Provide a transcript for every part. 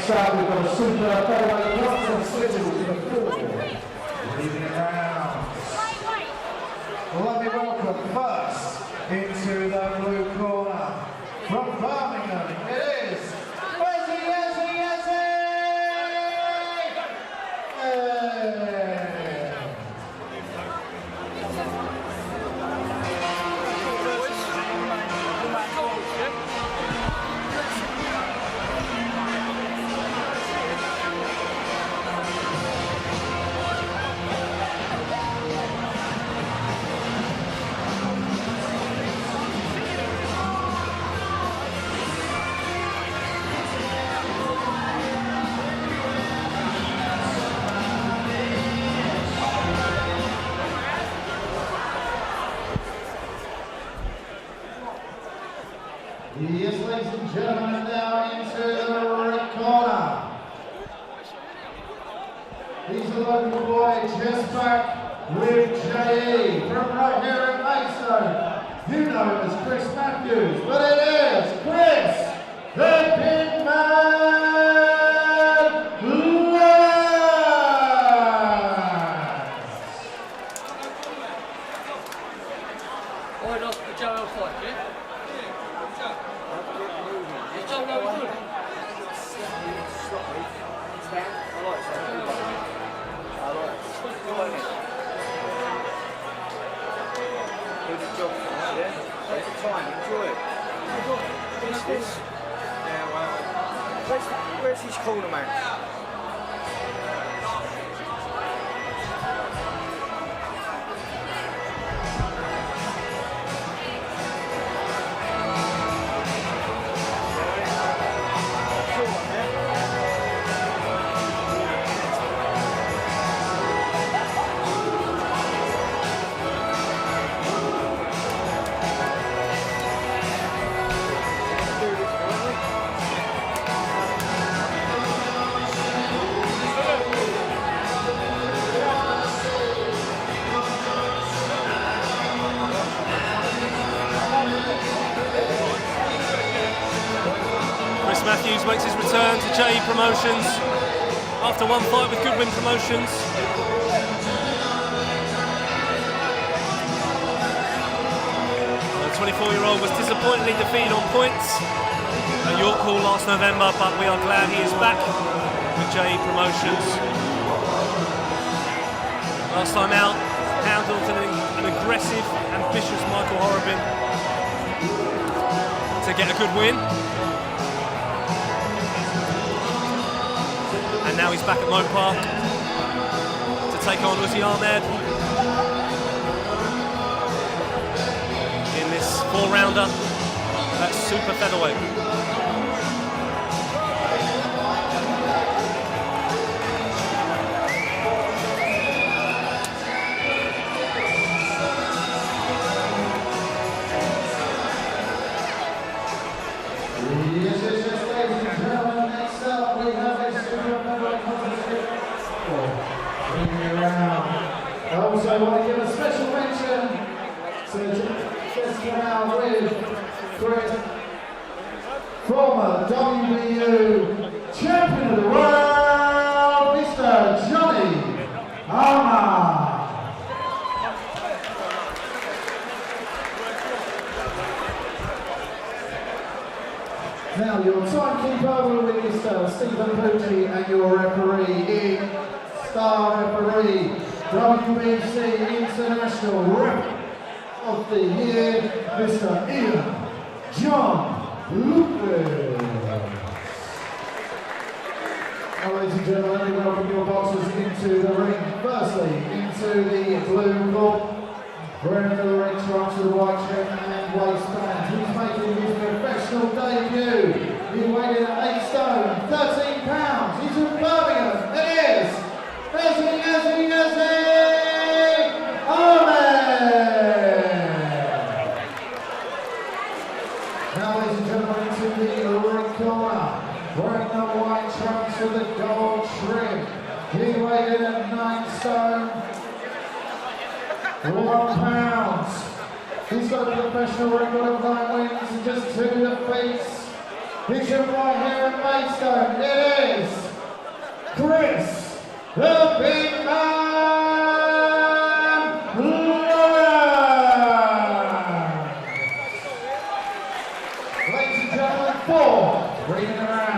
next up, we've got a super featherweight Johnson switches to the floor. Leading around. Well, let me welcome first into the blue corner from Birmingham. It is Uzzy Ahmed. Yes, ladies and gentlemen, now into the red corner. He's a local boy, just back with J.E. from right here at Maidstone. You know him as Chris Matthews, but it is Chris, the Big Man I lost the Joe fight, yeah? Where's his corner, man? Matthews makes his return to J Promotions after one fight with Goodwin Promotions. The 24-year-old was disappointingly defeated on points at York Hall last November, but we are glad he is back with J Promotions. Last time out, handled an aggressive, ambitious Michael Horobin to get a good win. And now he's back at Moat Park to take on Uzzy Ahmed in this 4-rounder at super featherweight. Also, I want to give a special mention to this round with Chris, former WBU champion of the world, Mr. Johnny Ahmed. Now, your timekeeper will be Mr. Stephen Pucci and your referee star referee, WBC International Rep of the Year, Mr. Ian John Ludwig. Now, ladies and gentlemen, let me welcome your boxers into the ring. Firstly, into the blue court, wearing the red trunks with the white shirt and waistband. He's making his professional debut. He weighed in at 8 stone, 13 pounds. He's from Birmingham. It is Uzzy Ahmed! Now, ladies and gentlemen, into the red corner, wearing the white trunks with the gold trim. He weighed in at 9 stone, 1 pound. He's got a professional record of 9 wins and just 2 defeats. Vision right here at Maidstone. It is Chris, the Big Man Lewis. Ladies and gentlemen, 4 reading around.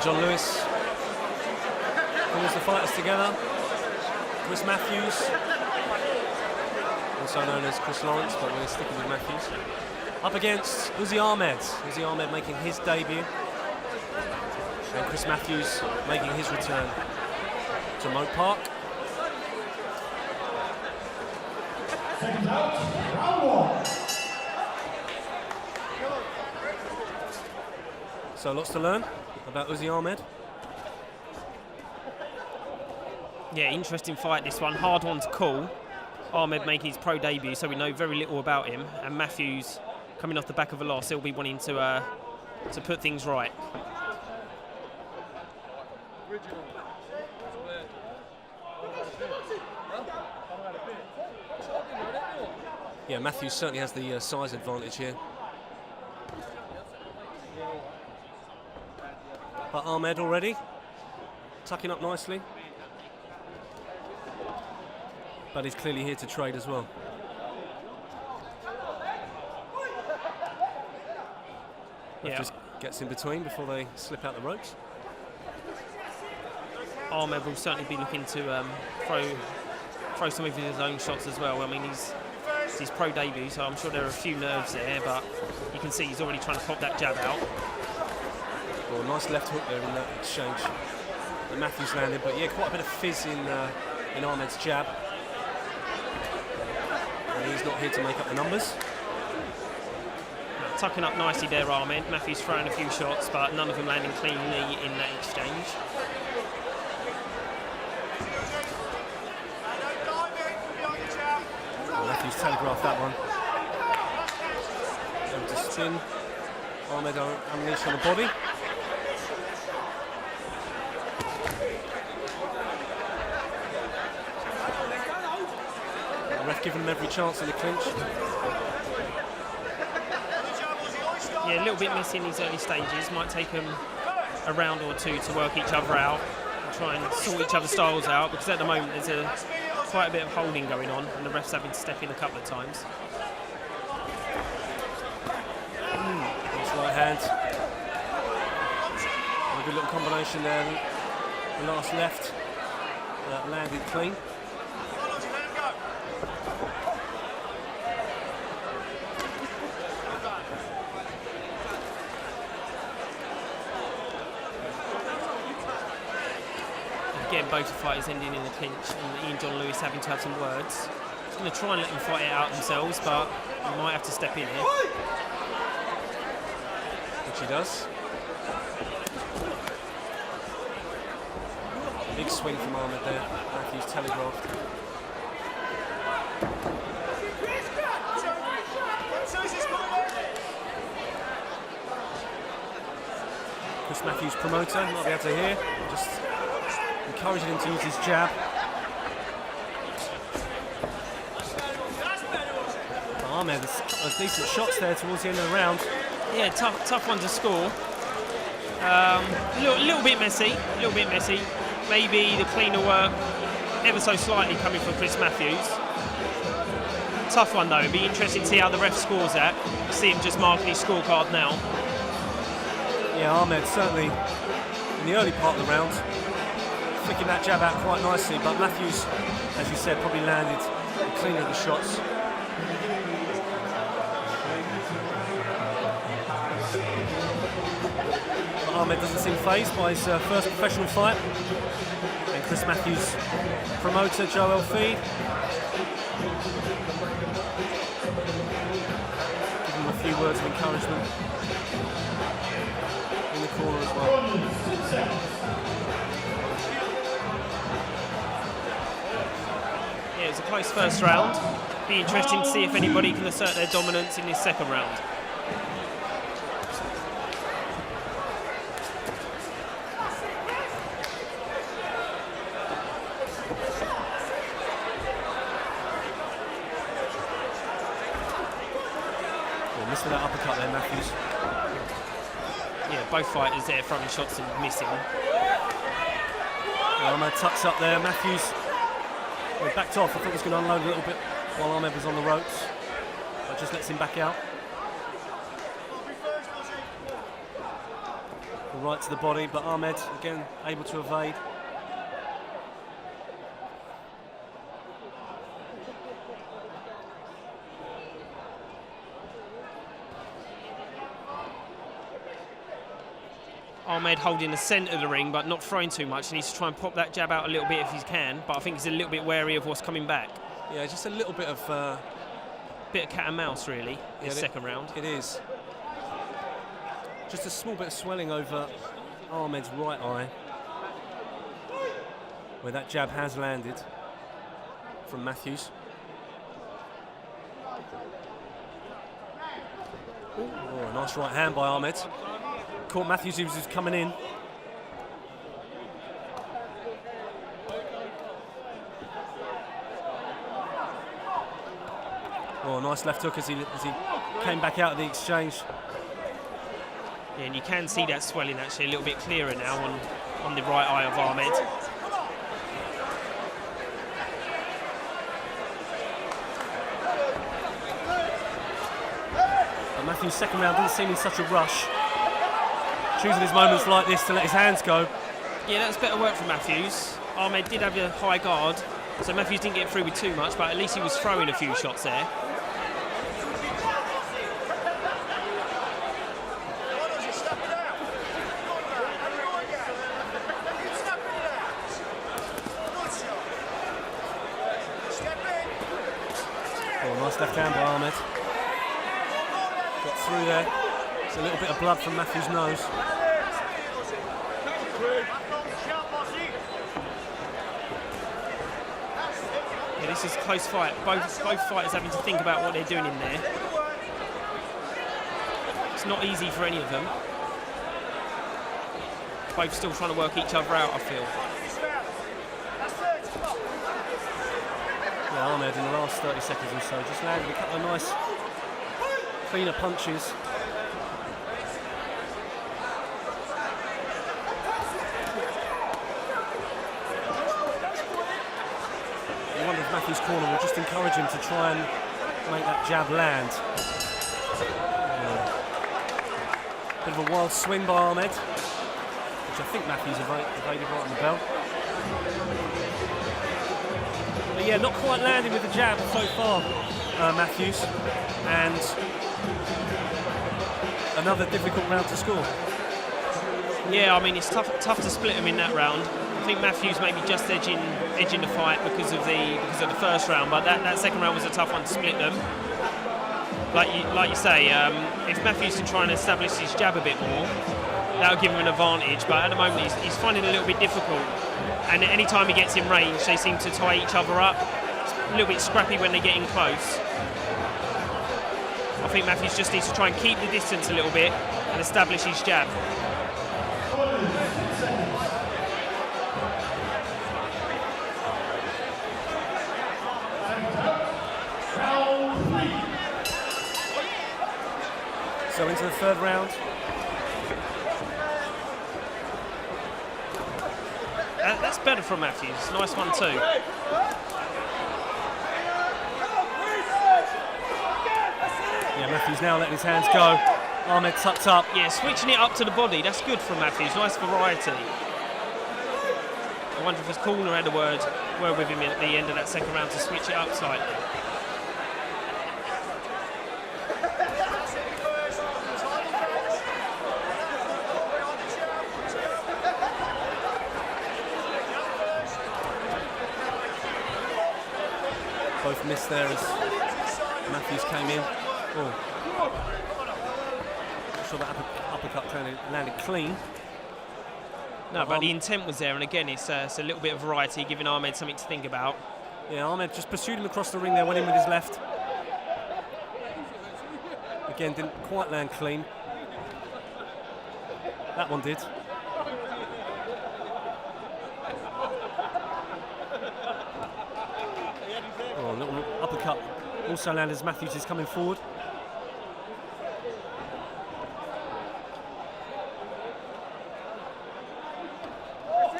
John Lewis pulls the fighters together. Chris Matthews, also known as Chris Lawrence, but we're sticking with Matthews, up against Uzzy Ahmed. Uzzy Ahmed making his debut, and Chris Matthews making his return to Moat Park. Second out, round 1. So lots to learn about Uzzy Ahmed. Yeah, interesting fight this one. Hard one to call. Ahmed making his pro debut, so we know very little about him. And Matthews coming off the back of a loss, he'll be wanting to put things right. Yeah, Matthews certainly has the size advantage here. But Ahmed already tucking up nicely. But he's clearly here to trade as well. Yeah. Just gets in between before they slip out the ropes. Ahmed will certainly be looking to throw some of his own shots as well. I mean, it's his pro debut, so I'm sure there are a few nerves there, but you can see he's already trying to pop that jab out. Well, a nice left hook there in that exchange that Matthews landed, but yeah, quite a bit of fizz in Ahmed's jab. And he's not here to make up the numbers. Tucking up nicely there, Ahmed. Matthews throwing a few shots, but none of them landing cleanly in that exchange. Well, Matthews telegraphed that one. Able to spin. Ahmed unleashed on the body. The ref giving him every chance in the clinch. Yeah, a little bit messy in these early stages. Might take them a round or two to work each other out and try and sort each other's styles out, because at the moment there's quite a bit of holding going on and the ref's having to step in a couple of times. Nice right hand. A good little combination there. The last left landed clean. Again, both the fighters ending in the clinch, and Ian John Lewis having to have some words. He's going to try and let them fight it out themselves, but he might have to step in here. Which he does. Big swing from Ahmed there. Matthews telegraphed. Chris Matthews, promoter, might be able to hear. Just encouraging him to use his jab. But Ahmed, there's a couple of decent shots there towards the end of the round. Yeah, tough one to score. A little bit messy, Maybe the cleaner work ever so slightly coming from Chris Matthews. Tough one though. It'd be interesting to see how the ref scores that. See him just marking his scorecard now. Yeah, Ahmed certainly in the early part of the round flicking that jab out quite nicely, but Matthews, as you said, probably landed the cleaner of the shots. But Ahmed doesn't seem fazed by his first professional fight. And Chris Matthews' promoter, Joel Feed, giving him a few words of encouragement. corner as well. Yeah, it was a close first round. Be interesting to see if anybody can assert their dominance in this second round. Missed that uppercut there, Matthews. Yeah, both fighters there throwing shots and missing. Ahmed tucks up there. Matthews backed off. I thought he was going to unload a little bit while Ahmed was on the ropes, but just lets him back out. Right to the body, but Ahmed again able to evade. Ahmed holding the centre of the ring, but not throwing too much. He needs to try and pop that jab out a little bit if he can, but I think he's a little bit wary of what's coming back. Yeah, just a little bit of cat and mouse, really, in the second round. It is. Just a small bit of swelling over Ahmed's right eye, where that jab has landed from Matthews. Oh, a nice right hand by Ahmed. Caught Matthews who was coming in. Oh, nice left hook as he came back out of the exchange. Yeah, and you can see that swelling actually a little bit clearer now on the right eye of Ahmed. But Matthews' second round didn't seem in such a rush, choosing his moments like this to let his hands go. Yeah, that's better work from Matthews. Ahmed did have a high guard, so Matthews didn't get through with too much, but at least he was throwing a few shots there. Oh, nice left hand by Ahmed. Got through there. It's a little bit of blood from Matthews' nose. Yeah, this is a close fight. Both fighters having to think about what they're doing in there. It's not easy for any of them. Both still trying to work each other out, I feel. Yeah, Ahmed in the last 30 seconds or so just landed a couple of nice, cleaner punches. I wonder if Matthews' corner will just encourage him to try and make that jab land. Bit of a wild swing by Ahmed, which I think Matthews evaded right on the bell. But yeah, not quite landing with the jab so far, Matthews, and another difficult round to score. Yeah, I mean it's tough to split them in that round. I think Matthews maybe just edging the fight because of the first round, but that second round was a tough one to split them. Like you say, if Matthews can try and establish his jab a bit more, that would give him an advantage. But at the moment, he's finding it a little bit difficult. And any time he gets in range, they seem to tie each other up. It's a little bit scrappy when they get in close. I think Matthews just needs to try and keep the distance a little bit and establish his jab. So into the third round. That's better from Matthews. Nice one too. Yeah, Matthews now letting his hands go. Ahmed tucked up. Yeah, switching it up to the body. That's good from Matthews. Nice variety. I wonder if his corner had a word with him at the end of that second round to switch it up slightly. Both missed there as Matthews came in. Oh. sure that uppercut landed clean. No, but the intent was there, and again, it's a little bit of variety, giving Ahmed something to think about. Yeah, Ahmed just pursued him across the ring there, went in with his left. Again, didn't quite land clean. That one did. Oh, a little uppercut also landed as Matthews is coming forward.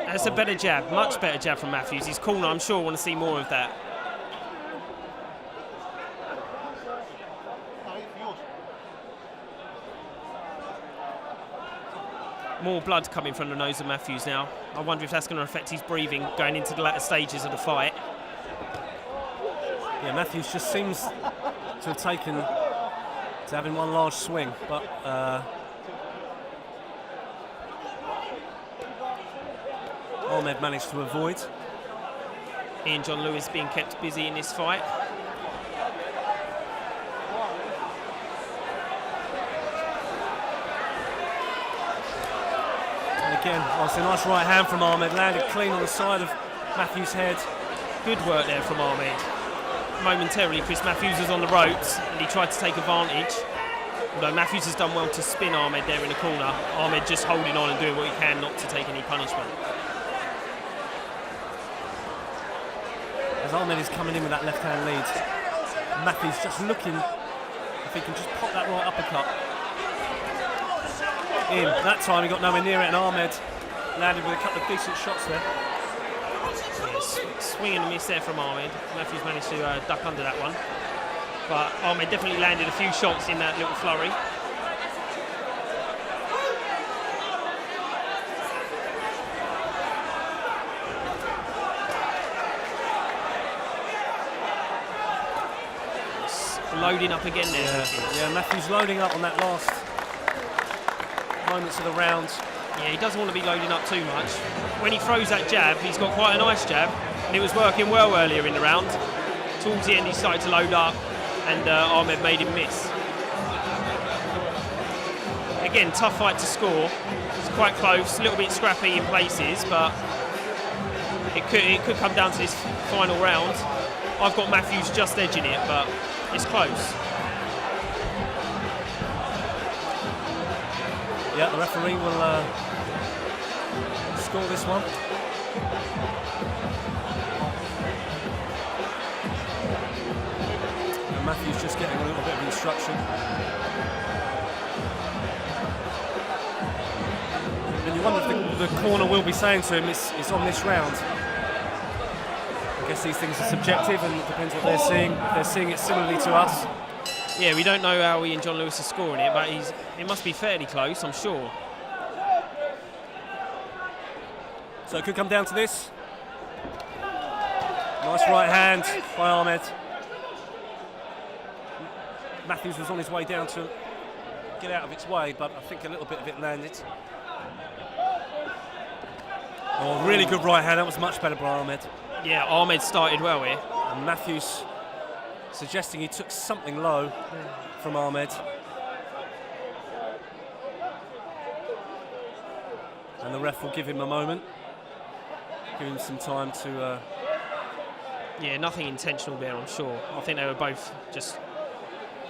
That's a better jab, much better jab from Matthews. His corner, I'm sure, want to see more of that. More blood coming from the nose of Matthews now. I wonder if that's going to affect his breathing going into the latter stages of the fight. Yeah, Matthews just seems to have taken to having one large swing, but Ahmed managed to avoid. Ian John Lewis being kept busy in this fight. And again, it's a nice right hand from Ahmed, landed clean on the side of Matthews' head. Good work there from Ahmed. Momentarily, Chris Matthews was on the ropes and he tried to take advantage. Although Matthews has done well to spin Ahmed there in the corner. Ahmed just holding on and doing what he can not to take any punishment. As Ahmed is coming in with that left-hand lead, Matthews just looking if he can just pop that right uppercut in. That time he got nowhere near it, and Ahmed landed with a couple of decent shots there. Yes, swing and miss there from Ahmed. Matthews managed to duck under that one. But Ahmed definitely landed a few shots in that little flurry. Loading up again there. Yeah, Matthews loading up on that last moments of the round. Yeah, he doesn't want to be loading up too much. When he throws that jab, he's got quite a nice jab, and it was working well earlier in the round. Towards the end, he started to load up, and Ahmed made him miss. Again, tough fight to score. It's quite close, a little bit scrappy in places, but it could come down to this final round. I've got Matthews just edging it, but it's close. Yeah, the referee will score this one. And Matthews just getting a little bit of instruction. And you wonder if the corner will be saying to him it's on this round. I guess these things are subjective and it depends what they're seeing. If they're seeing it similarly to us. Yeah, we don't know how Ian John Lewis is scoring it, but it must be fairly close, I'm sure. So it could come down to this. Nice right hand by Ahmed. Matthews was on his way down to get out of its way, but I think a little bit of it landed. Oh, really good right hand. That was much better by Ahmed. Yeah, Ahmed started well here. And Matthews suggesting he took something low from Ahmed. And the ref will give him a moment. Give him some time to... Yeah, nothing intentional there, I'm sure. I think they were both just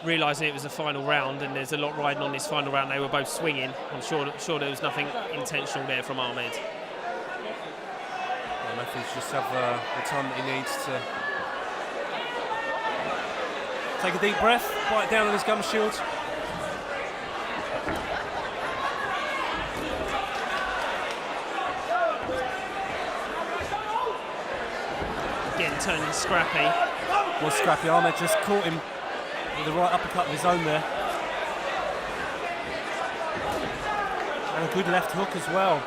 realising it was the final round and there's a lot riding on this final round. They were both swinging. I'm sure there was nothing intentional there from Ahmed. Yeah, Matthews just have the time that he needs to take a deep breath, bite down on his gum shield. Again, turning scrappy. Was scrappy. Ahmed just caught him with the right uppercut of his own there. And a good left hook as well,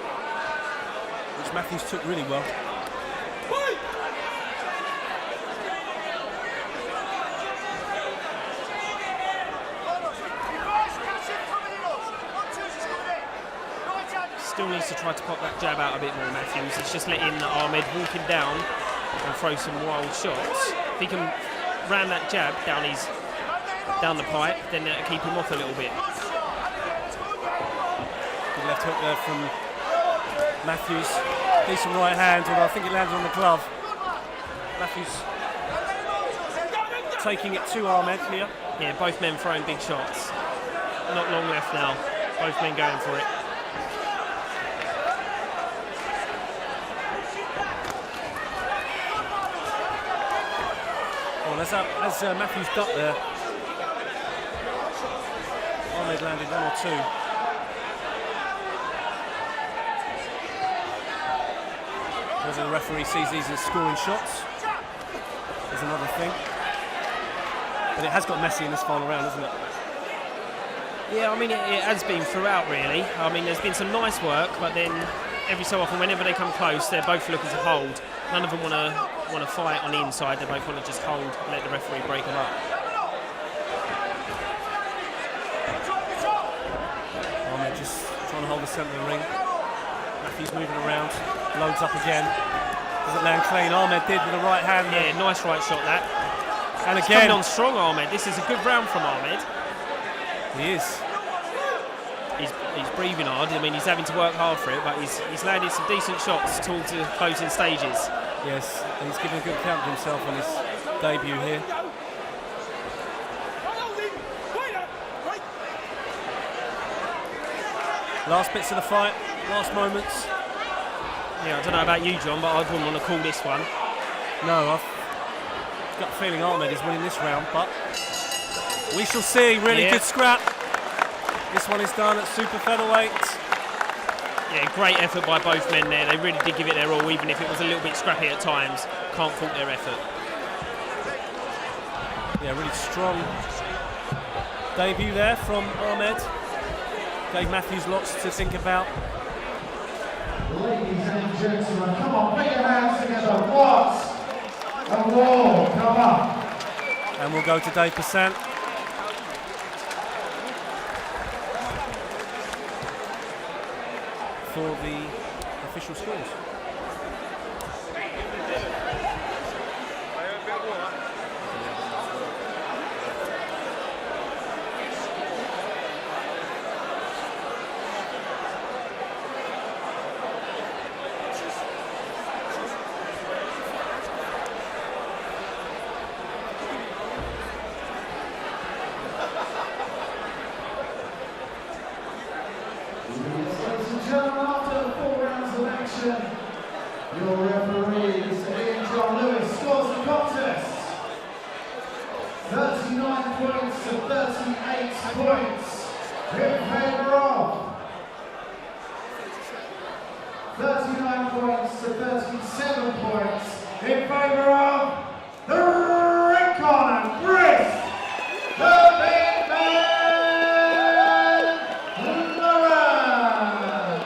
which Matthews took really well. Still needs to try to pop that jab out a bit more, Matthews. It's just letting Ahmed walk him down and throw some wild shots. If he can ram that jab down the pipe, then that'll keep him off a little bit. Big left hook there from Matthews. Decent right hand, although I think it landed on the glove. Matthews taking it to Ahmed here. Yeah, both men throwing big shots. Not long left now. Both men going for it. Well, as Matthews ducked there, Ahmed landed one or two. Whether the referee sees these as scoring shots is another thing. But it has got messy in this final round, hasn't it? Yeah, I mean, it has been throughout, really. I mean, there's been some nice work, but then every so often, whenever they come close, they're both looking to hold. None of them want to fight on the inside. They both want to just hold and let the referee break them up. Ahmed just trying to hold the centre of the ring. Matthews moving around, loads up again. Doesn't land clean. Ahmed did with the right hand. Yeah, nice right shot that. And He's again, coming on strong, Ahmed. This is a good round from Ahmed. he is. He's breathing hard. I mean, he's having to work hard for it, but he's landed some decent shots towards the closing stages. Yes, he's giving a good account of himself on his debut here. Last bits of the fight, last moments. Yeah, I don't know about you, John, but I wouldn't want to call this one. No, I've got a feeling Ahmed is winning this round, but we shall see. Really good scrap. This one is done at super featherweight. Yeah, great effort by both men there. They really did give it their all, even if it was a little bit scrappy at times. Can't fault their effort. Yeah, really strong debut there from Ahmed. Gave Matthews lots to think about. Ladies and gentlemen, come on, put your hands together. What a war, come on. And we'll go to Dave Persant. For the official scores. Your referees, Ian John Lewis, scores the contest. 39 points to 38 points in favour of. 39 points to 37 points in favour of the red corner, Chris, the Big Man, Lauren.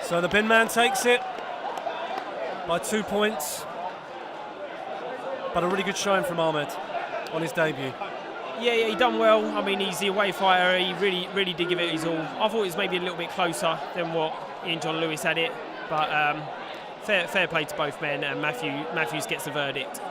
So the bin man takes it by 2 points. But a really good showing from Ahmed on his debut. Yeah, he done well. I mean, he's the away fighter. He really did give it his all. I thought it was maybe a little bit closer than what Ian John Lewis had it. But fair play to both men, and Matthews gets the verdict.